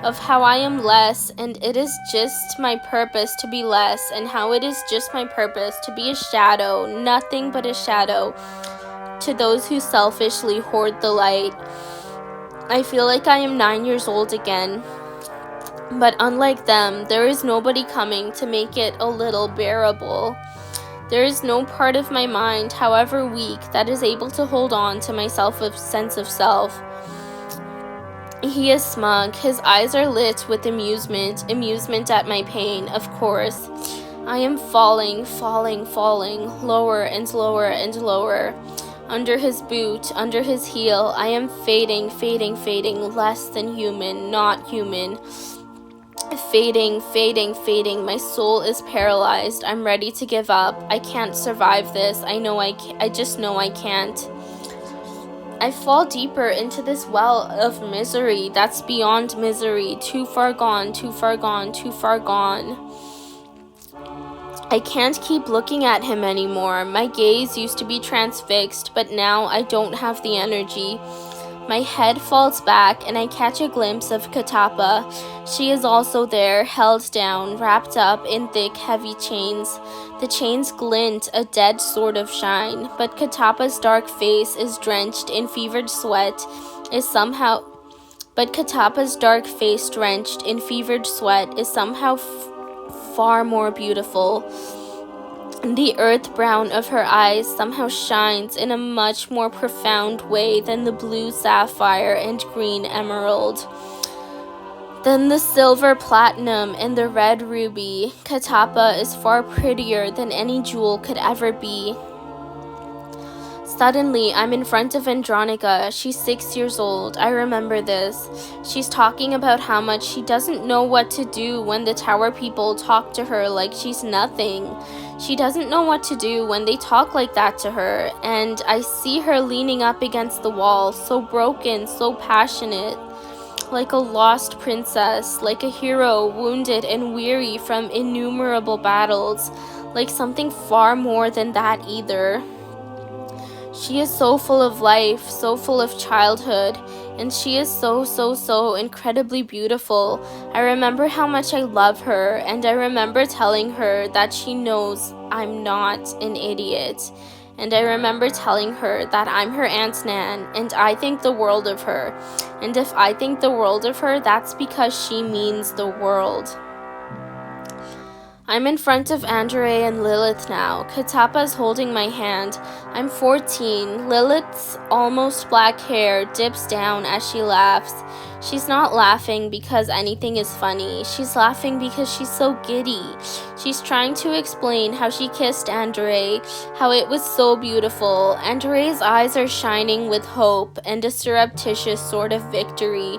of how I am less, and it is just my purpose to be less, and how it is just my purpose to be a shadow, nothing but a shadow. to those who selfishly hoard the light. I feel like I am 9 years old again. But unlike them, there is nobody coming to make it a little bearable. There is no part of my mind, however weak, that is able to hold on to my sense of self. He is smug. His eyes are lit with amusement at my pain, of course. I am falling, lower and lower and lower. Under his boot, under his heel, I am fading, less than human, not human. Fading. My soul is paralyzed. I'm ready to give up. I can't survive this. I just know I can't. I fall deeper into this well of misery that's beyond misery. Too far gone. I can't keep looking at him anymore. My gaze used to be transfixed, but now I don't have the energy. My head falls back, and I catch a glimpse of Katapa. She is also there, held down, wrapped up in thick, heavy chains. The chains glint a dead sort of shine, but Katapa's dark face is drenched in fevered sweat, is somehow far more beautiful. The earth brown of her eyes somehow shines in a much more profound way than the blue sapphire and green emerald. Than the silver platinum and the red ruby, Katapa is far prettier than any jewel could ever be. Suddenly, I'm in front of Andronica. She's 6 years old. I remember this. She's talking about how much she doesn't know what to do when the Towerpeople talk to her like she's nothing. She doesn't know what to do when they talk like that to her, and I see her leaning up against the wall, so broken, so passionate, like a lost princess, like a hero wounded and weary from innumerable battles, like something far more than that either. She is so full of life, so full of childhood, and she is so incredibly beautiful. I remember how much I love her, and I remember telling her that she knows I'm not an idiot. And I remember telling her that I'm her Aunt Nan, and I think the world of her. And if I think the world of her, that's because she means the world. I'm in front of Andre and Lilith now. Katapa's holding my hand. I'm 14. Lilith's almost black hair dips down as she laughs. She's not laughing because anything is funny. She's laughing because she's so giddy. She's trying to explain how she kissed Andre, how it was so beautiful. Andre's eyes are shining with hope and a surreptitious sort of victory.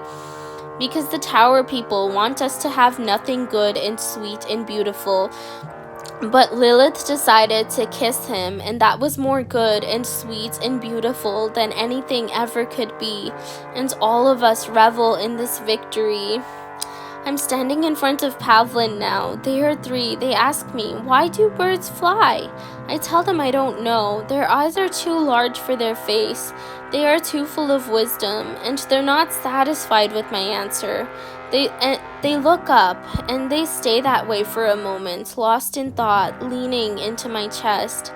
Because the Towerpeople want us to have nothing good and sweet and beautiful. But Lilith decided to kiss him, and that was more good and sweet and beautiful than anything ever could be. And all of us revel in this victory. I'm standing in front of Pavlin now. They are 3. They ask me, why do birds fly? I tell them I don't know. Their eyes are too large for their face. They are too full of wisdom, and they're not satisfied with my answer. They look up, and they stay that way for a moment, lost in thought, leaning into my chest.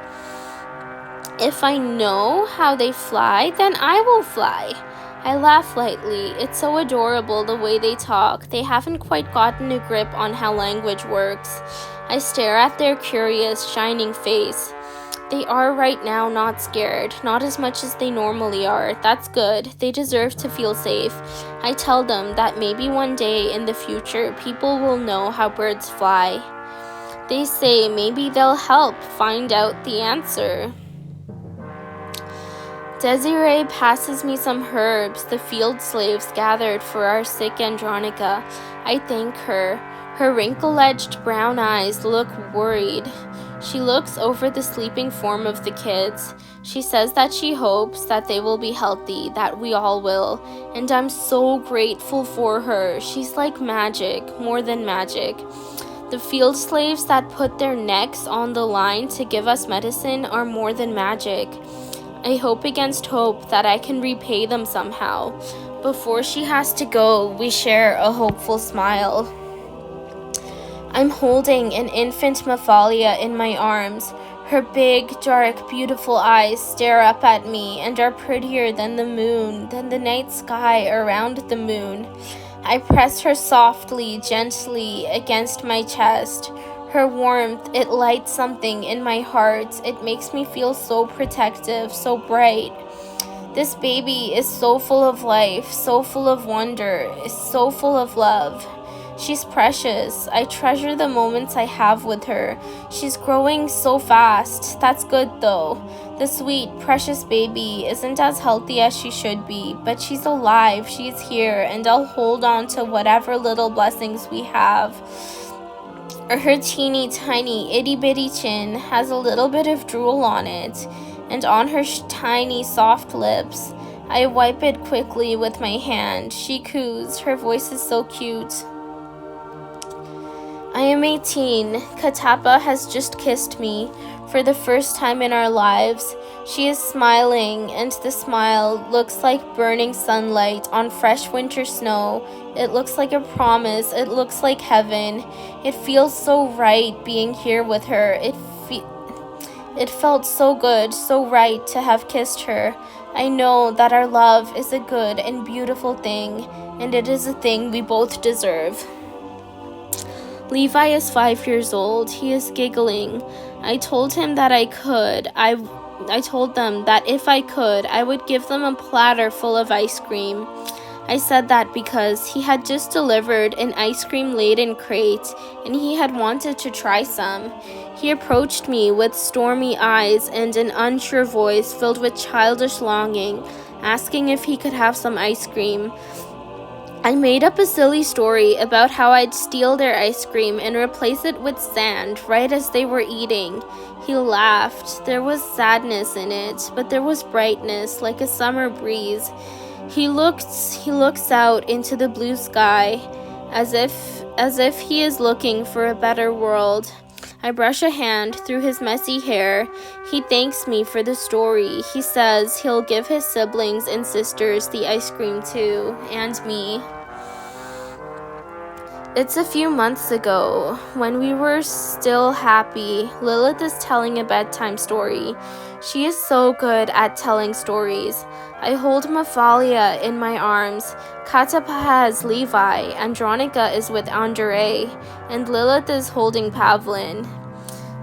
If I know how they fly, then I will fly. I laugh lightly. It's so adorable the way they talk. They haven't quite gotten a grip on how language works. I stare at their curious, shining face. They are right now not scared, not as much as they normally are. That's good. They deserve to feel safe. I tell them that maybe one day in the future, people will know how birds fly. They say maybe they'll help find out the answer. Desiree passes me some herbs the field slaves gathered for our sick Andronica. I thank her. Her wrinkle-edged brown eyes look worried. She looks over the sleeping form of the kids. She says that she hopes that they will be healthy, that we all will. And I'm so grateful for her. She's like magic, more than magic. The field slaves that put their necks on the line to give us medicine are more than magic. I hope against hope that I can repay them somehow. Before she has to go, we share a hopeful smile. I'm holding an infant Mephalia in my arms. Her big, dark, beautiful eyes stare up at me and are prettier than the moon, than the night sky around the moon. I press her softly, gently against my chest. Her warmth, it lights something in my heart. It makes me feel so protective, so bright. This baby is so full of life, so full of wonder, is so full of love. She's precious. I treasure the moments I have with her. She's growing so fast. That's good though. The sweet, precious baby isn't as healthy as she should be, but she's alive, she's here, and I'll hold on to whatever little blessings we have. Her teeny tiny itty bitty chin has a little bit of drool on it, and on her tiny soft lips. I wipe it quickly with my hand. She coos. Her voice is so cute. I am 18. Katapa has just kissed me for the first time in our lives. She is smiling, and the smile looks like burning sunlight on fresh winter snow. It looks like a promise. It looks like heaven. It feels so right being here with her. It felt so good, so right to have kissed her. I know that our love is a good and beautiful thing, and it is a thing we both deserve. Levi is 5 years old. He is giggling. I told him that I told them that if I could, I would give them a platter full of ice cream. I said that because he had just delivered an ice cream-laden crate, and he had wanted to try some. He approached me with stormy eyes and an unsure voice filled with childish longing, asking if he could have some ice cream. I made up a silly story about how I'd steal their ice cream and replace it with sand right as they were eating. He laughed. There was sadness in it, but there was brightness, like a summer breeze. He looks out into the blue sky, as if he is looking for a better world. I brush a hand through his messy hair. He thanks me for the story. He says he'll give his siblings and sisters the ice cream too, and me. It's a few months ago, when we were still happy. Lilith is telling a bedtime story. She is so good at telling stories. I hold Mephalia in my arms. Katapa has Levi, Andronica is with Andre, and Lilith is holding Pavlin.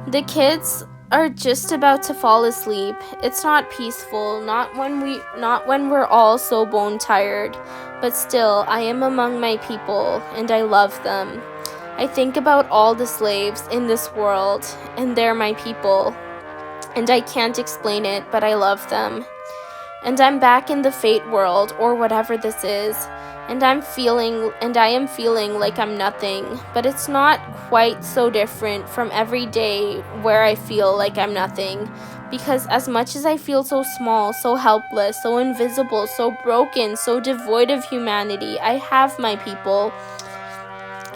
The kids are just about to fall asleep. It's not peaceful, not when we're all so bone tired, but still I am among my people and I love them. I think about all the slaves in this world, and they're my people, and I can't explain it, but I love them. And I'm back in the fate world, or whatever this is, and I am feeling like I'm nothing, but it's not quite so different from every day where I feel like I'm nothing, because as much as I feel so small, so helpless, so invisible, so broken, so devoid of humanity, I have my people.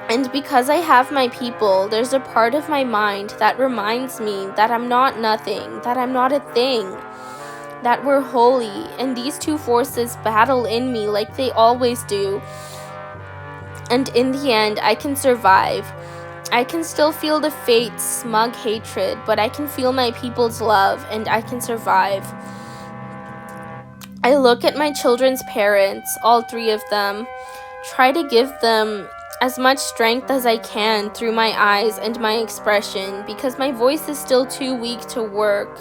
And because I have my people, there's a part of my mind that reminds me that I'm not nothing, that I'm not a thing, that we're holy, and these two forces battle in me like they always do. And in the end, I can survive. I can still feel the fate's smug hatred, but I can feel my people's love, and I can survive. I look at my children's parents, all three of them, try to give them as much strength as I can through my eyes and my expression, because my voice is still too weak to work.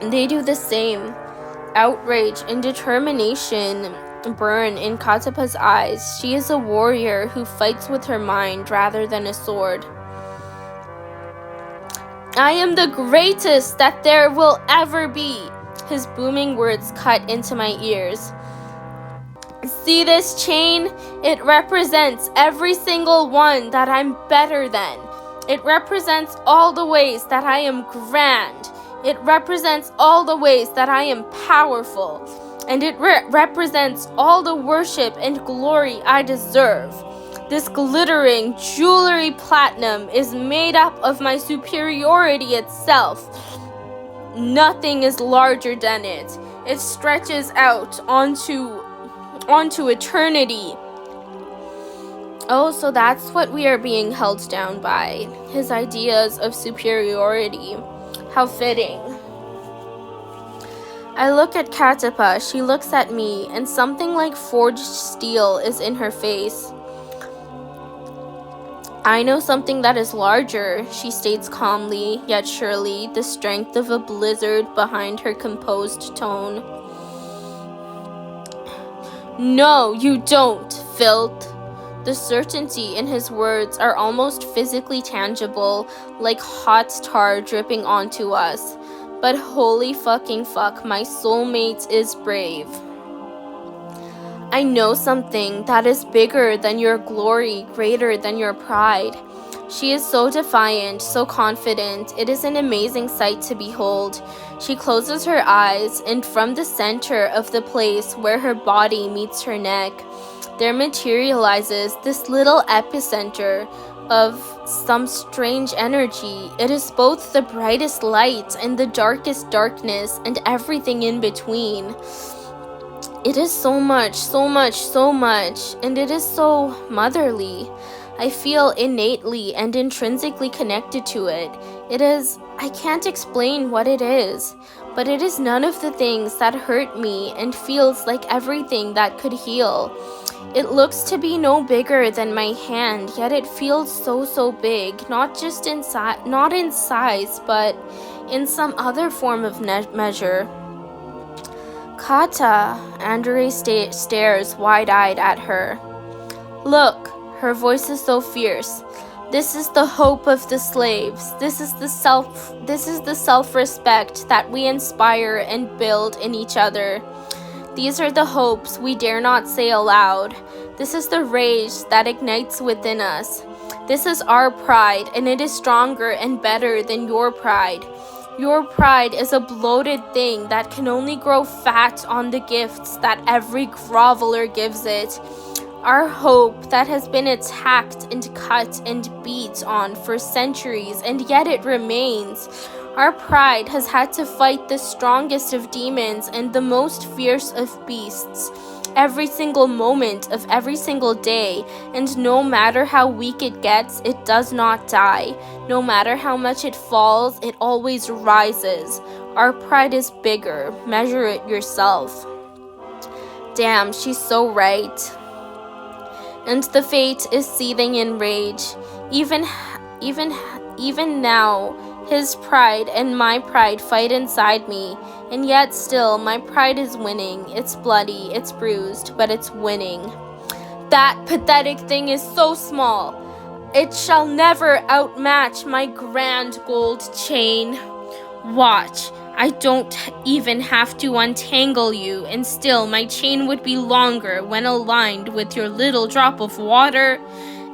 They do the same. Outrage and determination burn in Katapa's eyes. She is a warrior who fights with her mind rather than a sword. I am the greatest that there will ever be. His booming words cut into my ears. See this chain? It represents every single one that I'm better than. It represents all the ways that I am grand. It represents all the ways that I am powerful. And it represents all the worship and glory I deserve. This glittering jewelry platinum is made up of my superiority itself. Nothing is larger than it. It stretches out onto eternity. Oh, so that's what we are being held down by. His ideas of superiority. How fitting. I look at Katapa, she looks at me, and something like forged steel is in her face. I know something that is larger, she states calmly, yet surely, the strength of a blizzard behind her composed tone. No, you don't, filth. The certainty in his words are almost physically tangible, like hot tar dripping onto us. But holy fucking fuck, my soulmate is brave. I know something that is bigger than your glory, greater than your pride. She is so defiant, so confident. It is an amazing sight to behold. She closes her eyes, and from the center of the place where her body meets her neck, there materializes this little epicenter of some strange energy. It is both the brightest light and the darkest darkness and everything in between. It is so much, so much, so much, and it is so motherly. I feel innately and intrinsically connected to it. It is, I can't explain what it is, but it is none of the things that hurt me and feels like everything that could heal. It looks to be no bigger than my hand, yet it feels so big, not just in size, but in some other form of measure. Kata, Andre stares wide-eyed at her. Look, her voice is so fierce. This is the hope of the slaves. This is the self-respect that we inspire and build in each other. These are the hopes we dare not say aloud. This is the rage that ignites within us. This is our pride, and it is stronger and better than your pride. Your pride is a bloated thing that can only grow fat on the gifts that every groveler gives it. Our hope that has been attacked and cut and beat on for centuries, and yet it remains. Our pride has had to fight the strongest of demons and the most fierce of beasts every single moment of every single day, and no matter how weak it gets, it does not die. No matter how much it falls, it always rises. Our pride is bigger. Measure it yourself. Damn, she's so right. And the fate is seething in rage. Even now, his pride and my pride fight inside me, and yet still my pride is winning. It's bloody, it's bruised, but it's winning. That pathetic thing is so small. It shall never outmatch my grand gold chain. Watch, I don't even have to untangle you, and still my chain would be longer when aligned with your little drop of water.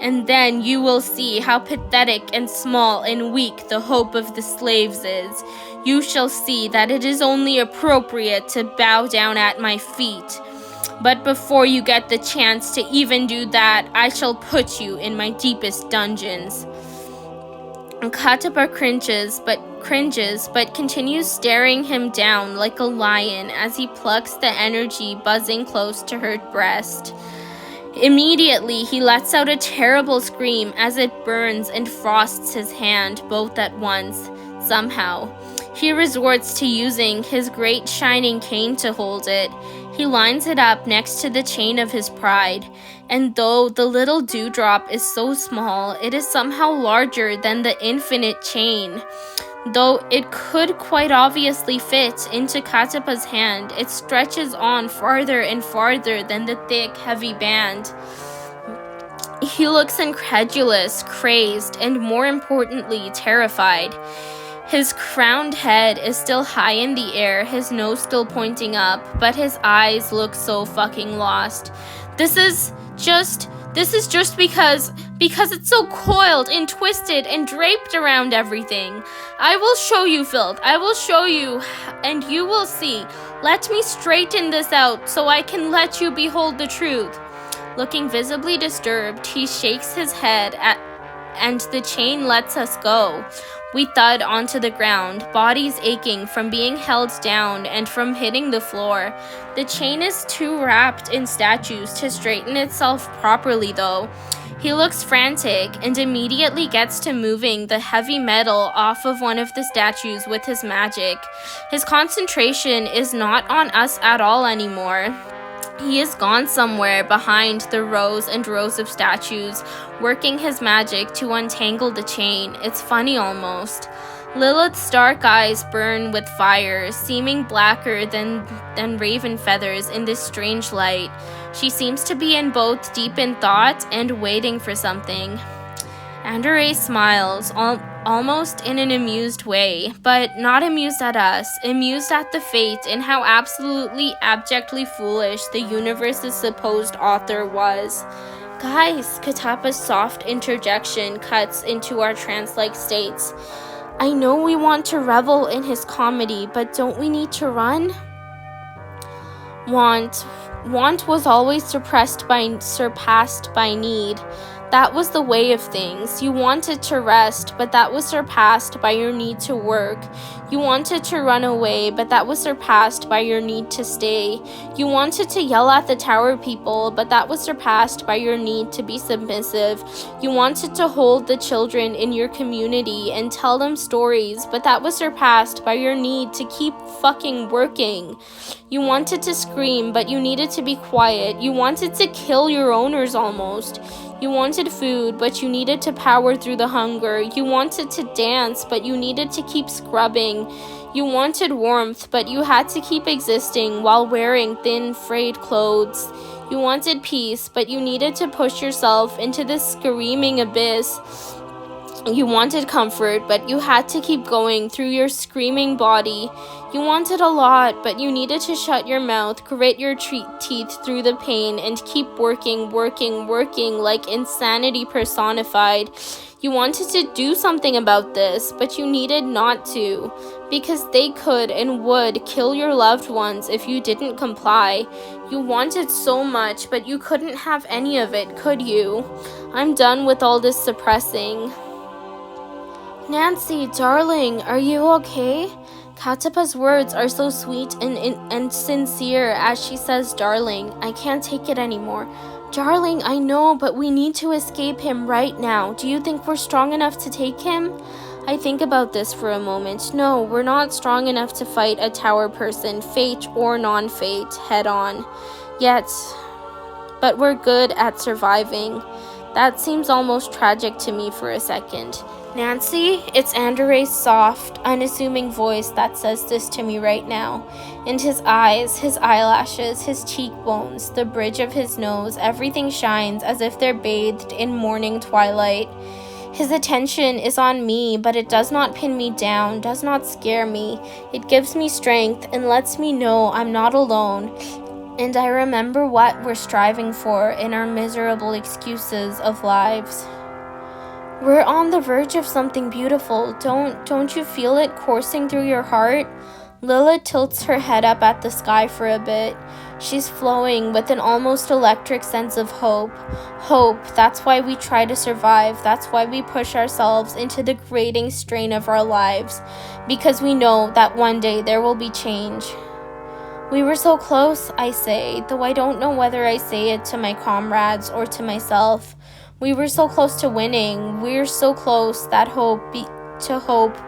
And then you will see how pathetic and small and weak the hope of the slaves is. You shall see that it is only appropriate to bow down at my feet. But before you get the chance to even do that, I shall put you in my deepest dungeons. Katapa cringes, but continues staring him down like a lion as he plucks the energy buzzing close to her breast. Immediately, he lets out a terrible scream as it burns and frosts his hand both at once. Somehow, he resorts to using his great shining cane to hold it. He lines it up next to the chain of his pride, and though the little dewdrop is so small, it is somehow larger than the infinite chain. Though it could quite obviously fit into Katapa's hand, it stretches on farther and farther than the thick, heavy band. He looks incredulous, crazed, and more importantly, terrified. His crowned head is still high in the air, his nose still pointing up, but his eyes look so fucking lost. This is just because it's so coiled and twisted and draped around everything. I will show you, filth. I will show you, and you will see. Let me straighten this out so I can let you behold the truth. Looking visibly disturbed, he shakes his head and the chain lets us go. We thud onto the ground, bodies aching from being held down and from hitting the floor. The chain is too wrapped in statues to straighten itself properly, though. He looks frantic and immediately gets to moving the heavy metal off of one of the statues with his magic. His concentration is not on us at all anymore. He is gone somewhere behind the rows and rows of statues, working his magic to untangle the chain. It's funny almost. Lilith's dark eyes burn with fire, seeming blacker than raven feathers in this strange light. She seems to be in both deep in thought and waiting for something. Andare smiles, almost in an amused way, but not amused at us, amused at the fate and how absolutely abjectly foolish the universe's supposed author was. Guys, Katapa's soft interjection cuts into our trance-like states. I know we want to revel in his comedy, but don't we need to run? Want was always surpassed by need. That was the way of things. You wanted to rest, but that was surpassed by your need to work. You wanted to run away, but that was surpassed by your need to stay. You wanted to yell at the Towerpeople, but that was surpassed by your need to be submissive. You wanted to hold the children in your community and tell them stories, but that was surpassed by your need to keep fucking working. You wanted to scream, but you needed to be quiet. You wanted to kill your owners almost. You wanted food, but you needed to power through the hunger. You wanted to dance, but you needed to keep scrubbing. You wanted warmth, but you had to keep existing while wearing thin, frayed clothes. You wanted peace, but you needed to push yourself into this screaming abyss. You wanted comfort, but you had to keep going through your screaming body. You wanted a lot, but you needed to shut your mouth, grit your teeth through the pain, and keep working like insanity personified. You wanted to do something about this, but you needed not to, because they could and would kill your loved ones if you didn't comply. You wanted so much, but you couldn't have any of it, could you? I'm done with all this suppressing. Nancee, darling, are you okay? Katapa's words are so sweet and sincere as she says, darling. I can't take it anymore. Darling, I know, but we need to escape him right now. Do you think we're strong enough to take him? I think about this for a moment. No, we're not strong enough to fight a tower person, fate or non-fate, head on. Yet, but we're good at surviving. That seems almost tragic to me for a second. Nancee, it's Andare's soft, unassuming voice that says this to me right now. And his eyes, his eyelashes, his cheekbones, the bridge of his nose, everything shines as if they're bathed in morning twilight. His attention is on me, but it does not pin me down, does not scare me. It gives me strength and lets me know I'm not alone. And I remember what we're striving for in our miserable excuses of lives. We're on the verge of something beautiful. Don't you feel it coursing through your heart? Lila tilts her head up at the sky for a bit. She's flowing with an almost electric sense of hope. Hope, that's why we try to survive. That's why we push ourselves into the grating strain of our lives. Because we know that one day there will be change. We were so close, I say, though I don't know whether I say it to my comrades or to myself. We were so close to winning. We're so close that hope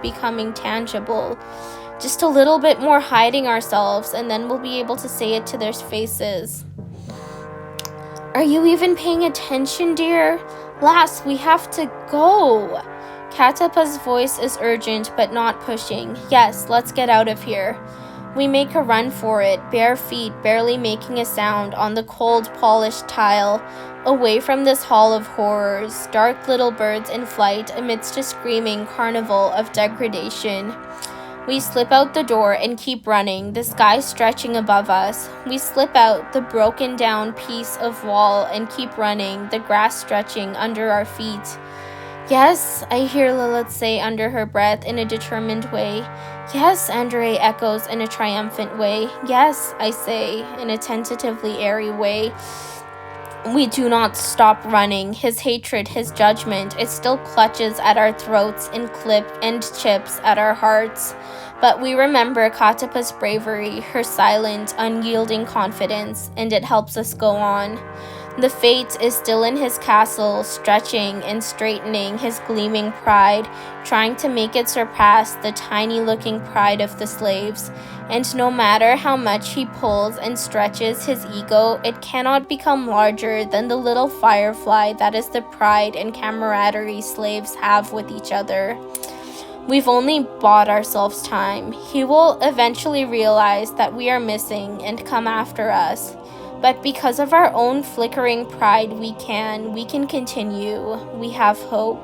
becoming tangible. Just a little bit more hiding ourselves, and then we'll be able to say it to their faces. Are you even paying attention, dear? Lass, we have to go. Katapa's voice is urgent but not pushing. Yes, let's get out of here. We make a run for it, bare feet barely making a sound on the cold, polished tile, away from this hall of horrors, dark little birds in flight amidst a screaming carnival of degradation. We slip out the door and keep running, the sky stretching above us. We slip out the broken down piece of wall and keep running, the grass stretching under our feet. Yes, I hear Lilith say under her breath in a determined way. Yes, Andare echoes in a triumphant way. Yes, I say, in a tentatively airy way. We do not stop running. His hatred, his judgment, it still clutches at our throats and chips at our hearts. But we remember Katapa's bravery, her silent, unyielding confidence, and it helps us go on. The fate is still in his castle, stretching and straightening his gleaming pride, trying to make it surpass the tiny-looking pride of the slaves. And no matter how much he pulls and stretches his ego, it cannot become larger than the little firefly that is the pride and camaraderie slaves have with each other. We've only bought ourselves time. He will eventually realize that we are missing and come after us. But because of our own flickering pride, we can continue. We have hope.